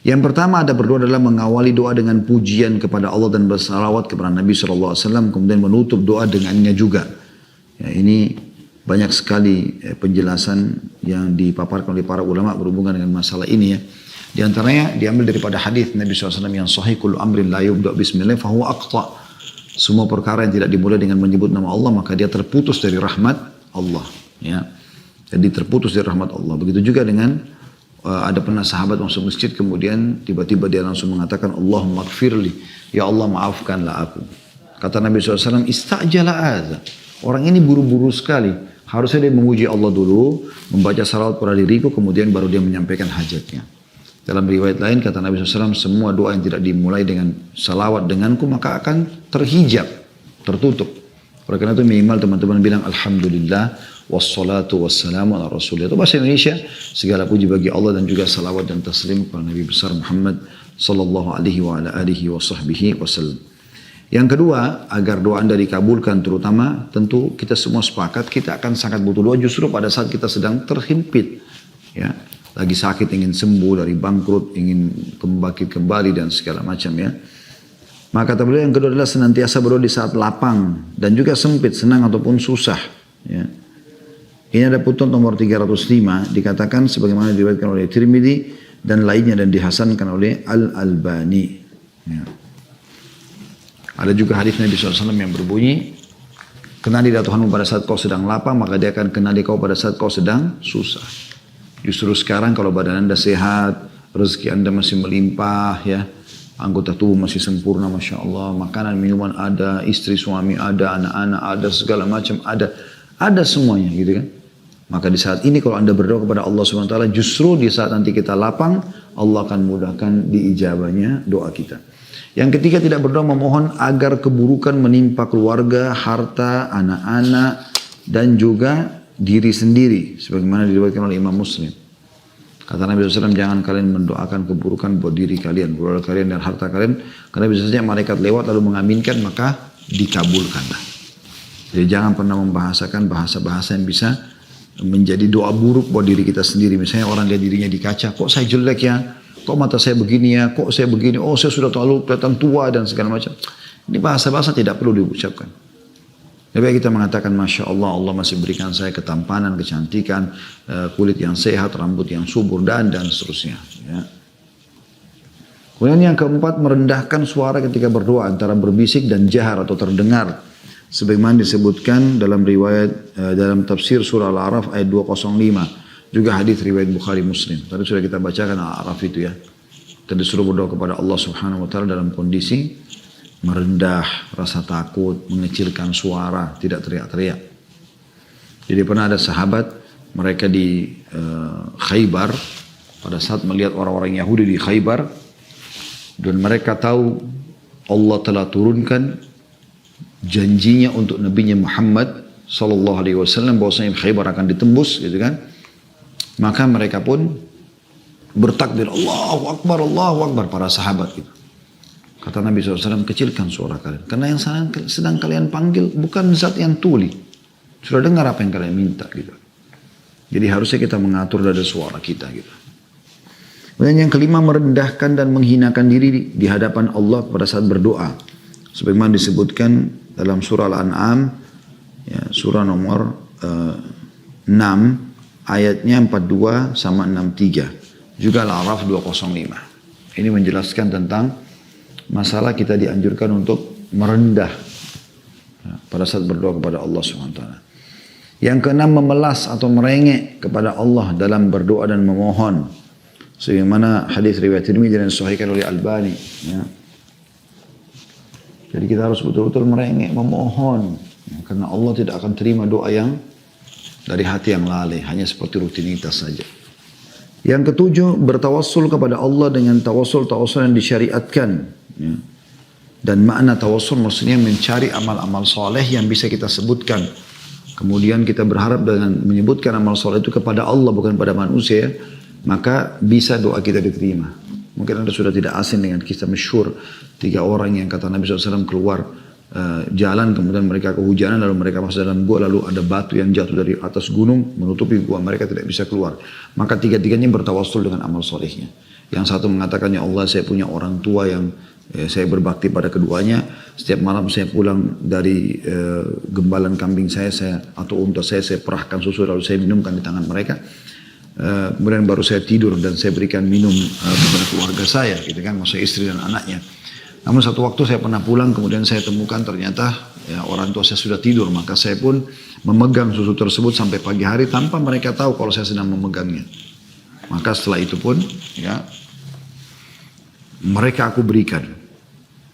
Yang pertama ada berdoa adalah mengawali doa dengan pujian kepada Allah dan bersalawat kepada Nabi SAW, kemudian menutup doa dengannya juga. Ya, ini banyak sekali penjelasan yang dipaparkan oleh para ulama berhubungan dengan masalah ini ya. Di antaranya diambil daripada hadis Nabi SAW yang sahih, kullu amrin la yubda bismillah fahuwa aqta. Semua perkara yang tidak dimulai dengan menyebut nama Allah maka dia terputus dari rahmat Allah. Ya. Jadi terputus dari rahmat Allah. Begitu juga dengan ada pernah sahabat masuk masjid kemudian tiba-tiba dia langsung mengatakan Allahumma gfirli, ya Allah maafkanlah aku. Kata Nabi SAW, istajala adza. Orang ini buru-buru sekali. Harusnya dia memuji Allah dulu, membaca salawat pada diriku, kemudian baru dia menyampaikan hajatnya. Dalam riwayat lain kata Nabi SAW, semua doa yang tidak dimulai dengan salawat denganku maka akan terhijab, tertutup. Oleh karena itu minimal teman-teman bilang Alhamdulillah wassalatu wassalamu ala rasulillah. Itu bahasa Indonesia, segala puji bagi Allah dan juga salawat dan taslim kepada Nabi besar Muhammad sallallahu alaihi wa ala alihi wa sahbihi wasallam. Yang kedua, agar doa Anda dikabulkan terutama tentu kita semua sepakat kita akan sangat butuh doa justru pada saat kita sedang terhimpit. Ya, lagi sakit ingin sembuh dari bangkrut, ingin bangkit kembali dan segala macam ya. Maka kata beliau yang kedua adalah senantiasa berdoa di saat lapang dan juga sempit, senang ataupun susah. Ya. Ini ada putun nomor 305 dikatakan sebagaimana diriwayatkan oleh Tirmidzi dan lainnya dan dihasankan oleh Al-Albani. Ya. Ada juga hadis Nabi SAW yang berbunyi, kenalilah Tuhanmu pada saat kau sedang lapang maka dia akan kenali kau pada saat kau sedang susah. Justru sekarang kalau badan Anda sehat, rezeki Anda masih melimpah ya. Anggota tubuh masih sempurna, Masya Allah. Makanan, minuman ada, istri, suami ada, anak-anak ada, segala macam ada. Ada semuanya gitu kan. Maka di saat ini kalau Anda berdoa kepada Allah SWT, justru di saat nanti kita lapang, Allah akan mudahkan diijabahnya doa kita. Yang ketiga tidak berdoa memohon agar keburukan menimpa keluarga, harta, anak-anak, dan juga diri sendiri. Sebagaimana diriwayatkan oleh Imam Muslim. Kata Nabi SAW, jangan kalian mendoakan keburukan buat diri kalian, keluarga kalian dan harta kalian. Karena bisa saja malaikat lewat lalu mengaminkan, maka dikabulkanlah. Jadi jangan pernah membahasakan bahasa-bahasa yang bisa menjadi doa buruk buat diri kita sendiri. Misalnya orang lihat dirinya di kaca, kok saya jelek ya, kok mata saya begini ya, kok saya begini, oh saya sudah terlalu kelihatan tua dan segala macam. Ini bahasa-bahasa tidak perlu diucapkan. Lebih baik kita mengatakan Masya Allah, Allah masih berikan saya ketampanan, kecantikan, kulit yang sehat, rambut yang subur dan seterusnya. Ya. Kemudian yang keempat merendahkan suara ketika berdoa antara berbisik dan jahar atau terdengar. Sebagaimana disebutkan dalam riwayat dalam tafsir surah Al-A'raf ayat 205. Juga hadis riwayat Bukhari Muslim. Tadi sudah kita bacakan Al-A'raf itu ya. Kita disuruh berdoa kepada Allah Subhanahu wa taala dalam kondisi merendah, rasa takut, mengecilkan suara, tidak teriak-teriak. Jadi pernah ada sahabat mereka di Khaybar pada saat melihat orang-orang Yahudi di Khaybar dan mereka tahu Allah telah turunkan janjinya untuk Nabi Muhammad sallallahu alaihi wasallam bahwasanya Khaybar akan ditembus gitu kan. Maka mereka pun bertakbir Allahu Akbar para sahabat gitu. Kata Nabi SAW, kecilkan suara kalian. Karena yang sedang kalian panggil bukan zat yang tuli. Sudah dengar apa yang kalian minta gitu. Jadi harusnya kita mengatur dada suara kita gitu. Kemudian yang kelima merendahkan dan menghinakan diri di hadapan Allah pada saat berdoa. Sebagaimana disebutkan dalam surah Al-An'am, ya, surah nomor 6, ayatnya 42 sama 63. Juga Al-A'raf 205. Ini menjelaskan tentang masalah kita dianjurkan untuk merendah ya, pada saat berdoa kepada Allah SWT. Yang keenam memelas atau merengek kepada Allah dalam berdoa dan memohon. Sebagaimana hadis riwayat Tirmidzi dan disahihkan oleh Albani. Ya. Jadi kita harus betul-betul merengek, memohon. Ya, karena Allah tidak akan terima doa yang dari hati yang lalai, hanya seperti rutinitas saja. Yang ketujuh bertawassul kepada Allah dengan tawassul yang disyariatkan. Ya. Dan makna tawassul maksudnya mencari amal-amal soleh yang bisa kita sebutkan. Kemudian kita berharap dengan menyebutkan amal soleh itu kepada Allah bukan pada manusia. Maka bisa doa kita diterima. Mungkin Anda sudah tidak asing dengan kisah masyhur 3 orang yang kata Nabi SAW keluar jalan, kemudian mereka kehujanan, lalu mereka masuk dalam gua, lalu ada batu yang jatuh dari atas gunung menutupi gua, mereka tidak bisa keluar. Maka tiga-tiganya bertawassul dengan amal solehnya. Yang satu mengatakan, ya Allah, saya punya orang tua yang saya berbakti pada keduanya. Setiap malam saya pulang dari gembalan kambing saya atau unta saya perahkan susu lalu saya minumkan di tangan mereka. Kemudian baru saya tidur dan saya berikan minum kepada keluarga saya, gitu kan, maksudnya istri dan anaknya. Namun satu waktu saya pernah pulang, kemudian saya temukan ternyata ya, orang tua saya sudah tidur, maka saya pun memegang susu tersebut sampai pagi hari tanpa mereka tahu kalau saya sedang memegangnya. Maka setelah itu pun ya mereka aku berikan.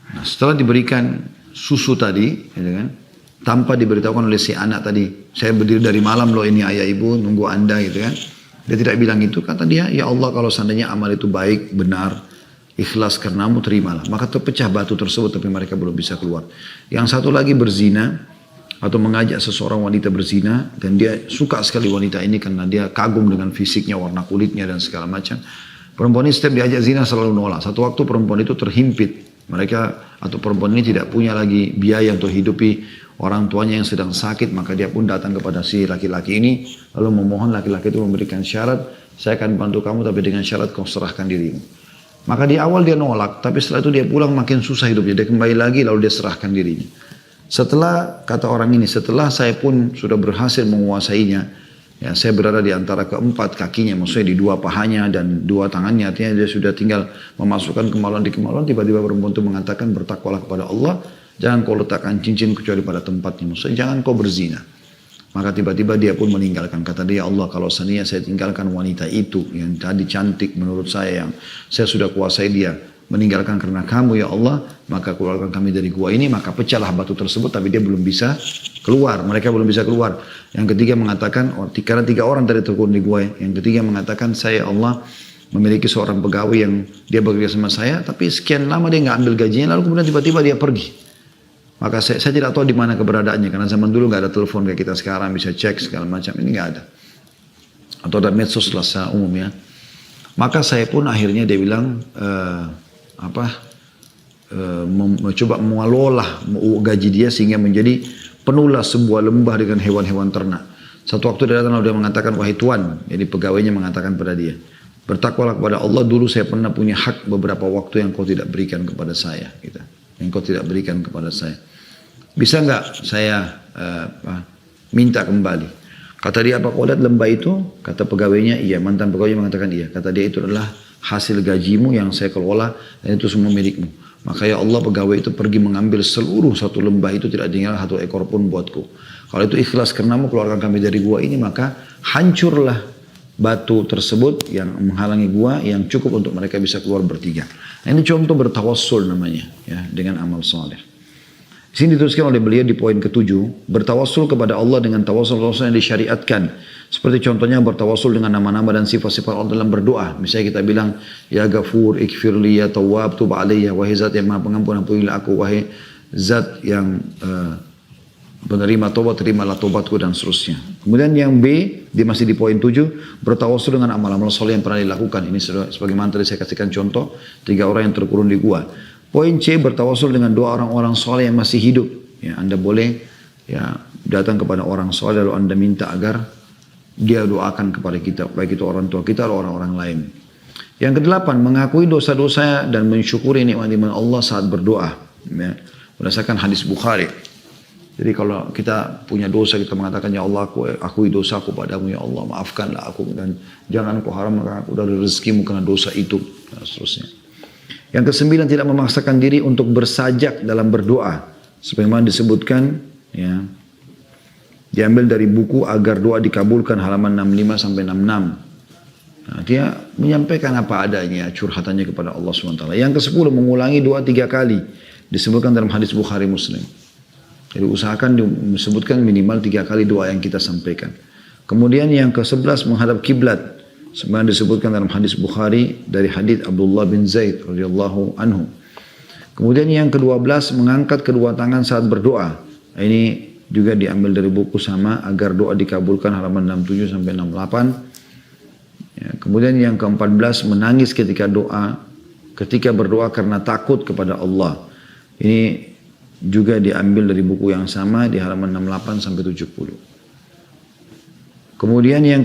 Nah, setelah diberikan susu tadi, gitu kan, tanpa diberitahukan oleh si anak tadi, saya berdiri dari malam loh, ini ayah ibu nunggu anda, gitu kan. Dia tidak bilang itu, kata dia, ya Allah, kalau seandainya amal itu baik, benar, ikhlas karenamu, terimalah. Maka terpecah batu tersebut, tapi mereka belum bisa keluar. Yang satu lagi berzina atau mengajak seseorang wanita berzina, dan dia suka sekali wanita ini karena dia kagum dengan fisiknya, warna kulitnya dan segala macam. Perempuan ini setiap diajak zina selalu nolak. Satu waktu perempuan itu terhimpit. Mereka atau perempuan ini tidak punya lagi biaya untuk hidupi orang tuanya yang sedang sakit, maka dia pun datang kepada si laki-laki ini lalu memohon. Laki-laki itu memberikan syarat, saya akan bantu kamu tapi dengan syarat kau serahkan dirimu. Maka di awal dia nolak, tapi setelah itu dia pulang makin susah hidupnya. Dia kembali lagi lalu dia serahkan dirinya. Setelah, kata orang ini, setelah saya pun sudah berhasil menguasainya, ya, saya berada di antara keempat kakinya, maksudnya di dua pahanya dan dua tangannya, artinya dia sudah tinggal memasukkan kemaluan di kemaluan. Tiba-tiba perempuan itu mengatakan, bertakwalah kepada Allah, jangan kau letakkan cincin kecuali pada tempatnya, maksudnya jangan kau berzina. Maka tiba-tiba dia pun meninggalkan. Kata dia, Allah, kalau seandainya saya tinggalkan wanita itu yang tadi cantik menurut saya, yang saya sudah kuasai dia, meninggalkan karena kamu ya Allah, maka keluarkan kami dari gua ini. Maka pecahlah batu tersebut, tapi dia belum bisa keluar. Mereka belum bisa keluar. Yang ketiga mengatakan, karena 3 orang tadi terkurung di gua. Yang ketiga mengatakan, saya Allah memiliki seorang pegawai yang dia bekerja sama saya, tapi sekian lama dia nggak ambil gajinya, lalu kemudian tiba-tiba dia pergi. Maka saya tidak tahu di mana keberadaannya, karena zaman dulu nggak ada telepon kayak kita sekarang bisa cek segala macam, ini nggak ada. Atau ada medsos lah secara umum ya. Maka saya pun akhirnya dia bilang mencoba mengelola gaji dia sehingga menjadi penuhlah sebuah lembah dengan hewan-hewan ternak. Satu waktu dia datang lalu dia mengatakan, wahai tuan, jadi pegawainya mengatakan pada dia, bertakwalah kepada Allah, dulu saya pernah punya hak beberapa waktu yang kau tidak berikan kepada saya, gitu. Yang kau tidak berikan kepada saya. Bisa nggak saya minta kembali? Kata dia, apa kau lihat lembah itu? Kata pegawainya, iya. Mantan pegawainya mengatakan iya. Kata dia, itu adalah hasil gajimu yang saya kelola dan itu semua milikmu. Maka ya Allah, pegawai itu pergi mengambil seluruh satu lembah itu, tidak tinggal 1 ekor pun buatku. Kalau itu ikhlas karenamu, keluarkan kami dari gua ini, maka hancurlah batu tersebut yang menghalangi gua yang cukup untuk mereka bisa keluar bertiga. Nah, ini contoh bertawassul namanya, ya, dengan amal saleh. Di sini dituliskan oleh beliau di poin ke-7, bertawassul kepada Allah dengan tawassul yang disyariatkan. Seperti contohnya bertawassul dengan nama-nama dan sifat-sifat Allah dalam berdoa. Misalnya kita bilang, ya Ghafur, ikfirli, ya Tawwab, tub alaiya, wahai zat yang maha pengampun, ampunilah aku, wahai zat yang penerima tobat, terimalah tobatku, dan seterusnya. Kemudian yang B, dia masih di poin 7, bertawassul dengan amal-amal soleh yang pernah dilakukan. Ini sebagaimana tadi saya kasihkan contoh, 3 orang yang terkurung di gua. Poin C, bertawassul dengan doa orang-orang soleh yang masih hidup. Ya, Anda boleh ya datang kepada orang soleh lalu Anda minta agar dia doakan kepada kita, baik itu orang tua kita atau orang-orang lain. Yang ke-8, mengakui dosa-dosa dan mensyukuri nikmat-nikmat Allah saat berdoa. Ya, berdasarkan hadis Bukhari. Jadi kalau kita punya dosa, kita mengatakan, ya Allah, aku akui dosaku padamu, ya Allah, maafkanlah aku, dan jangan kau haramkan aku dari rezekimu karena dosa itu, dan seterusnya. Yang ke-9, tidak memaksakan diri untuk bersajak dalam berdoa. Sebagaimana disebutkan, ya, diambil dari buku Agar Doa Dikabulkan, halaman 65 sampai 66. Nah, dia menyampaikan apa adanya, curhatannya kepada Allah SWT. Yang ke-10, mengulangi doa 3 kali. Disebutkan dalam hadis Bukhari Muslim. Jadi usahakan disebutkan minimal 3 kali doa yang kita sampaikan. Kemudian yang ke-11, menghadap kiblat. Sebagaimana disebutkan dalam hadis Bukhari dari hadis Abdullah bin Zaid radhiyallahu anhu. Kemudian yang ke-12, mengangkat kedua tangan saat berdoa. Ini juga diambil dari buku sama, Agar Doa Dikabulkan, halaman 67 sampai 68. Ya, kemudian yang ke-14, menangis ketika berdoa karena takut kepada Allah. Ini juga diambil dari buku yang sama di halaman 68 sampai 70. Kemudian yang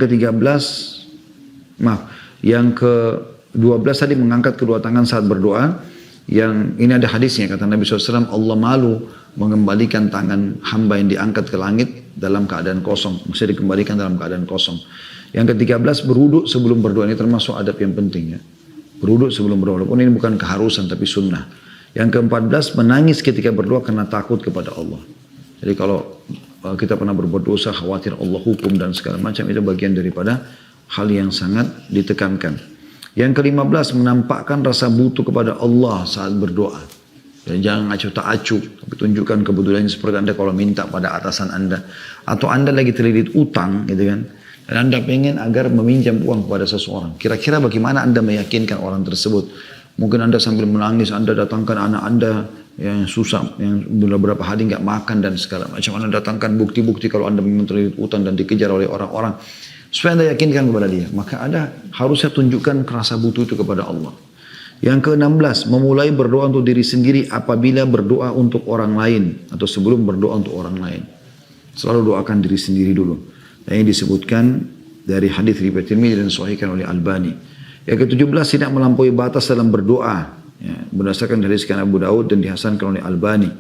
yang ke-12 tadi mengangkat kedua tangan saat berdoa. Yang ini ada hadisnya, kata Nabi SAW, Allah malu mengembalikan tangan hamba yang diangkat ke langit dalam keadaan kosong. Maksudnya dikembalikan dalam keadaan kosong. Yang ke-13 berwudu sebelum berdoa, ini termasuk adab yang penting ya. Berwudu sebelum berdoa, walaupun ini bukan keharusan tapi sunnah. Yang ke-14 menangis ketika berdoa karena takut kepada Allah. Jadi kalau kita pernah berbuat dosa, khawatir Allah hukum dan segala macam, itu bagian daripada hal yang sangat ditekankan. Yang ke-15 menampakkan rasa butuh kepada Allah saat berdoa. Dan jangan acuh tak acuh, tapi tunjukkan kebetulan seperti Anda kalau minta pada atasan Anda. Atau Anda lagi terlilit utang gitu kan. Dan Anda pengen agar meminjam uang kepada seseorang. Kira-kira bagaimana Anda meyakinkan orang tersebut? Mungkin Anda sambil menangis, Anda datangkan anak Anda yang susah, yang beberapa hari nggak makan dan segala macam. Anda datangkan bukti-bukti kalau Anda memang terlilit utang dan dikejar oleh orang-orang. Supaya Anda yakinkan kepada dia. Maka Anda harusnya tunjukkan rasa butuh itu kepada Allah. Yang ke-16, memulai berdoa untuk diri sendiri apabila berdoa untuk orang lain. Atau sebelum berdoa untuk orang lain. Selalu doakan diri sendiri dulu. Dan ini disebutkan dari hadis riwayat Tirmidzi dan disahihkan oleh Albani. Yang ke-17, tidak melampaui batas dalam berdoa. Ya, berdasarkan hadis Abu Daud dan dihasankan oleh Albani.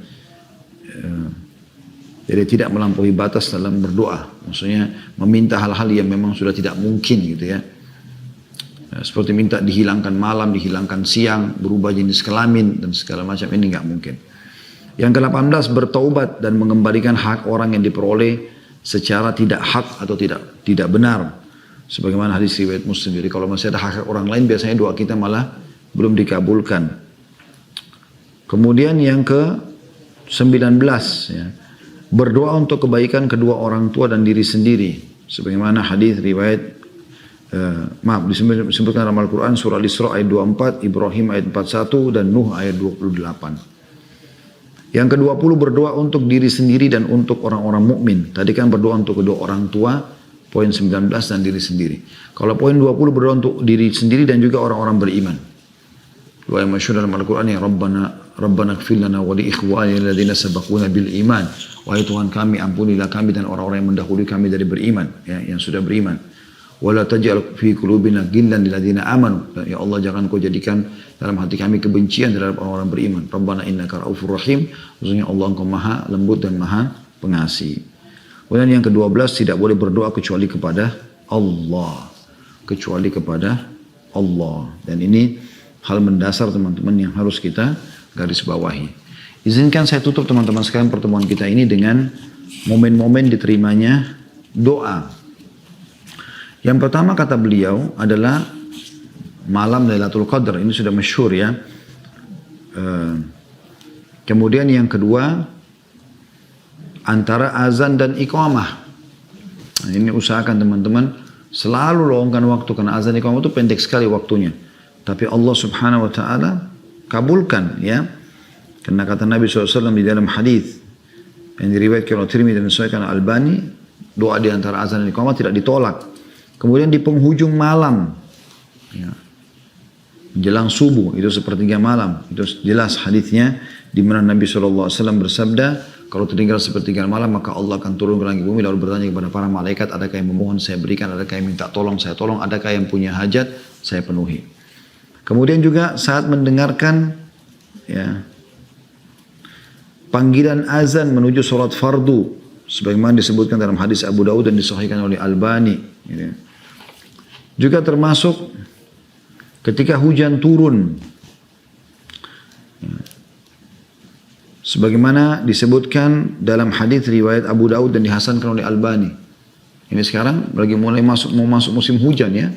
Jadi tidak melampaui batas dalam berdoa. Maksudnya meminta hal-hal yang memang sudah tidak mungkin gitu ya. Seperti minta dihilangkan malam, dihilangkan siang, berubah jenis kelamin dan segala macam, ini nggak mungkin. Yang ke-18 bertaubat dan mengembalikan hak orang yang diperoleh secara tidak hak atau tidak benar. Sebagaimana hadis riwayat Muslim. Jadi kalau masih ada hak orang lain biasanya doa kita malah belum dikabulkan. Kemudian yang ke-19 ya. Berdoa untuk kebaikan kedua orang tua dan diri sendiri. Sebagaimana hadis riwayat, disebutkan dalam Al-Quran surah Al-Isra ayat 24, Ibrahim ayat 41 dan Nuh ayat 28. Yang ke-20 berdoa untuk diri sendiri dan untuk orang-orang mukmin. Tadi kan berdoa untuk kedua orang tua, poin 19 dan diri sendiri. Kalau poin 20 berdoa untuk diri sendiri dan juga orang-orang beriman. Doa yang masyhur dalam Al-Quran yang Rabbana ighfir lana wa li ikhwanina alladziina sabaquna bil iman. Wahai Tuhan kami, ampunilah kami dan orang-orang yang mendahului kami dari beriman, ya, yang sudah beriman. Wala taj'al fi qulubina ghillan lil ladzina amanu. Ya Allah, jangan kau jadikan dalam hati kami kebencian terhadap orang-orang beriman. Rabbana innaka raufur rahim. Maksudnya Allah engkau maha lembut dan maha pengasih. Kemudian yang ke-12 tidak boleh berdoa kecuali kepada Allah. Kecuali kepada Allah. Dan ini hal mendasar teman-teman yang harus kita garis bawahi. Izinkan saya tutup teman-teman sekalian pertemuan kita ini dengan momen-momen diterimanya doa. Yang pertama kata beliau adalah malam Lailatul Qadar. Ini sudah masyhur ya. Kemudian yang kedua antara azan dan iqamah. Nah, ini usahakan teman-teman selalu luangkan waktu karena azan iqamah itu pendek sekali waktunya. Tapi Allah Subhanahu wa taala kabulkan ya. Karena kata Nabi SAW di dalam hadis yang diriwayatkan oleh Tirmidzi dan disahihkan Albani, doa di antara azan dan iqamah tidak ditolak. Kemudian di penghujung malam, ya, menjelang subuh itu sepertiga malam, itu jelas hadisnya di mana Nabi SAW bersabda, kalau tertinggal sepertiga malam maka Allah akan turun ke langit bumi lalu bertanya kepada para malaikat, adakah yang memohon saya berikan, adakah yang minta tolong saya tolong, adakah yang punya hajat saya penuhi. Kemudian juga saat mendengarkan ya panggilan azan menuju sholat fardu sebagaimana disebutkan dalam hadis Abu Daud dan disahihkan oleh Albani ya. Juga termasuk ketika hujan turun ya. Sebagaimana disebutkan dalam hadis riwayat Abu Daud dan dihasankan oleh Albani. Ini sekarang lagi mau masuk musim hujan ya.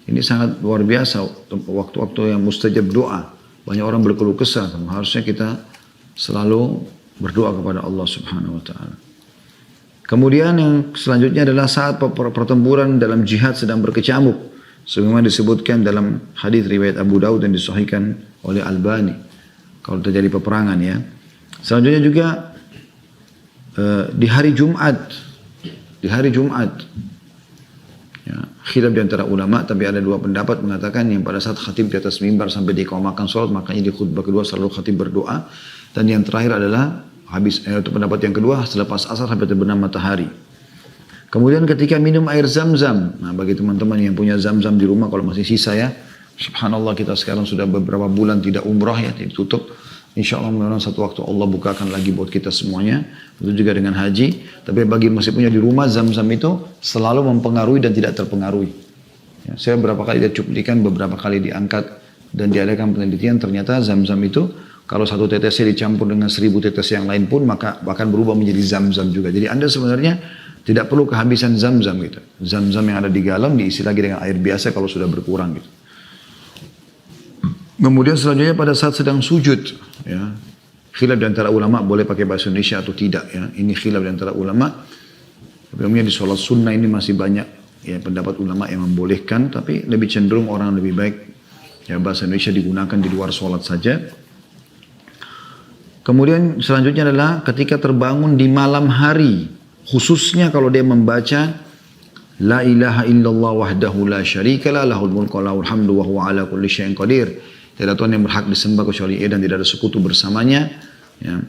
Ini sangat luar biasa waktu-waktu yang mustajab doa. Banyak orang berkeluh kesah, harusnya kita selalu berdoa kepada Allah Subhanahu wa taala. Kemudian yang selanjutnya adalah saat pertempuran dalam jihad sedang berkecamuk. Sebagaimana disebutkan dalam hadis riwayat Abu Daud dan disahihkan oleh Albani. Kalau terjadi peperangan ya. Selanjutnya juga di hari Jumat. Di hari Jumat. Ya, khilaf di antara ulama, tapi ada dua pendapat mengatakan yang pada saat khatib di atas mimbar sampai diiqamahkan sholat, makanya di khutbah kedua selalu khatib berdoa. Dan yang terakhir adalah Untuk pendapat yang kedua selepas asar sampai terbenam matahari. Kemudian ketika minum air zam-zam, nah bagi teman-teman yang punya zam-zam di rumah kalau masih sisa ya, subhanallah kita sekarang sudah beberapa bulan tidak umrah ya, ditutup. Insya Allah mudah-mudahan satu waktu Allah bukakan lagi buat kita semuanya. Itu juga dengan haji. Tapi bagi masih punya di rumah, zam-zam itu selalu mempengaruhi dan tidak terpengaruhi. Ya, saya beberapa kali dia cuplikan, beberapa kali diangkat dan diadakan penelitian, ternyata zam-zam itu kalau satu tetesnya dicampur dengan 1000 tetes yang lain pun maka bahkan berubah menjadi zam-zam juga. Jadi Anda sebenarnya tidak perlu kehabisan zam-zam gitu. Zam-zam yang ada di galon diisi lagi dengan air biasa kalau sudah berkurang gitu. Kemudian selanjutnya pada saat sedang sujud, ya, khilaf di antara ulama boleh pakai bahasa Indonesia atau tidak. Ya. Ini khilaf di antara ulama. Sebelumnya di sholat sunnah ini masih banyak ya pendapat ulama yang membolehkan, tapi lebih cenderung orang lebih baik ya bahasa Indonesia digunakan di luar sholat saja. Kemudian selanjutnya adalah ketika terbangun di malam hari, khususnya kalau dia membaca La ilaha illallah wahdahu la syarikalah lahul mulku wa lahul hamdu wa huwa ala kulli syai'in qadir. Tidak Tuhan yang berhak disembah kecuali Dia dan tidak ada sekutu bersamanya. Ya.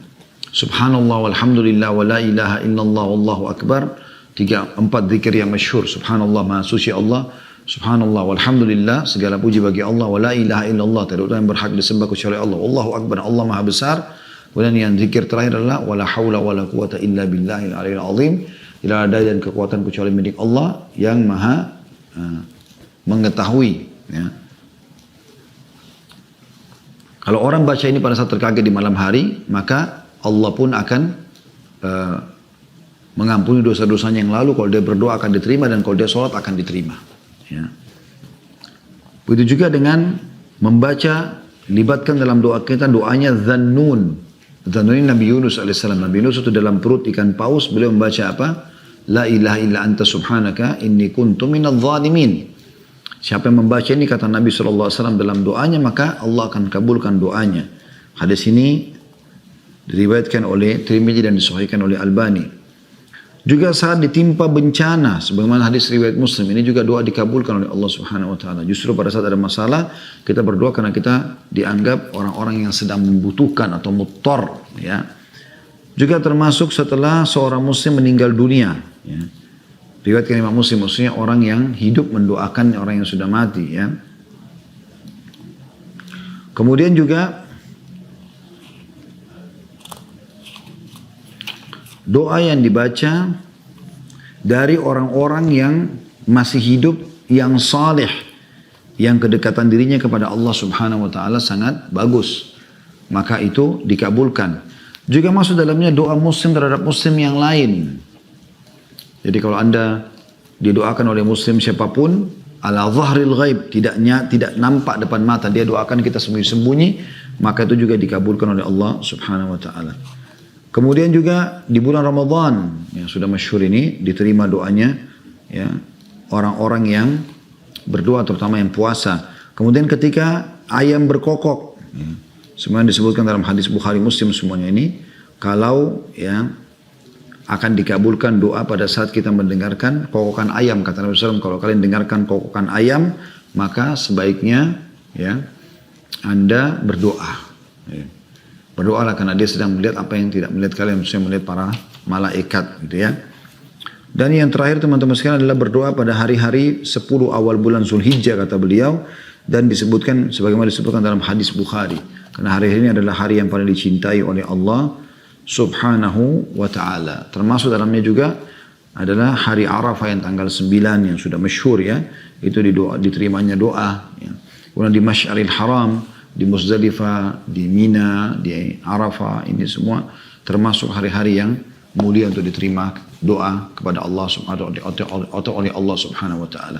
Subhanallah walhamdulillah wa la ilaha illallah wallahu akbar. 4 zikir yang masyhur. Subhanallah maha suci Allah. Subhanallah walhamdulillah segala puji bagi Allah wa la ilaha illallah. Tidak Tuhan yang berhak disembah kecuali Allah. Wallahu akbar. Allah maha besar. Kemudian yang zikir terakhir adalah wala haula wala quwata illa billahil aliyil azim. Tidak ada daya dan kekuatan kecuali milik Allah yang maha mengetahui. Ya. Kalau orang baca ini pada saat terkaget di malam hari, maka Allah pun akan mengampuni dosa-dosanya yang lalu. Kalau dia berdoa akan diterima dan kalau dia sholat akan diterima. Ya. Begitu juga dengan membaca, libatkan dalam doa kita doanya Dhannun. Dhannun ini Nabi Yunus AS. Nabi Yunus itu dalam perut ikan paus, beliau membaca apa? La ilaha illa anta subhanaka inni kuntu minadh dhalimin. Siapa yang membaca ini kata Nabi SAW dalam doanya maka Allah akan kabulkan doanya. Hadis ini diriwayatkan oleh Tirmidzi dan disahihkan oleh Albani. Juga saat ditimpa bencana, sebagaimana hadis riwayat Muslim, ini juga doa dikabulkan oleh Allah Subhanahu Wa Taala. Justru pada saat ada masalah kita berdoa karena kita dianggap orang-orang yang sedang membutuhkan atau muttor. Ya. Juga termasuk setelah seorang Muslim meninggal dunia. Ya. Riwayatkan Imam Muslim, maksudnya orang yang hidup mendoakan orang yang sudah mati. Ya. Kemudian juga doa yang dibaca dari orang-orang yang masih hidup, yang saleh, yang kedekatan dirinya kepada Allah Subhanahu Wa Taala sangat bagus, maka itu dikabulkan. Juga masuk dalamnya doa Muslim terhadap Muslim yang lain. Jadi kalau Anda didoakan oleh Muslim siapapun, ala zahril ghaib, tidak nampak depan mata, dia doakan kita sembunyi-sembunyi, maka itu juga dikabulkan oleh Allah Subhanahu Wa Taala. Kemudian juga di bulan Ramadan yang sudah masyhur ini diterima doanya ya orang-orang yang berdoa, terutama yang puasa. Kemudian ketika ayam berkokok, ya, semuanya disebutkan dalam hadis Bukhari Muslim semuanya ini, kalau ya akan dikabulkan doa pada saat kita mendengarkan kokokan ayam. Kata Nabi SAW, kalau kalian dengarkan kokokan ayam, maka sebaiknya ya Anda berdoa. Ya. Berdoalah karena dia sedang melihat apa yang tidak melihat kalian, maksudnya melihat para malaikat gitu ya. Dan yang terakhir teman-teman sekalian adalah berdoa pada hari-hari 10 awal bulan Zulhijjah kata beliau, dan disebutkan sebagaimana disebutkan dalam hadis Bukhari. Karena hari ini adalah hari yang paling dicintai oleh Allah Subhanahu wa ta'ala. Termasuk dalamnya juga adalah hari Arafah yang tanggal 9 yang sudah masyhur ya. Itu diterimanya doa. Ya. Kemudian di Masy'aril Haram, di Muzdalifah, di Mina, di Arafah, ini semua termasuk hari-hari yang mulia untuk diterima doa kepada Allah Subhanahu wa ta'ala atau oleh Allah Subhanahu wa ta'ala.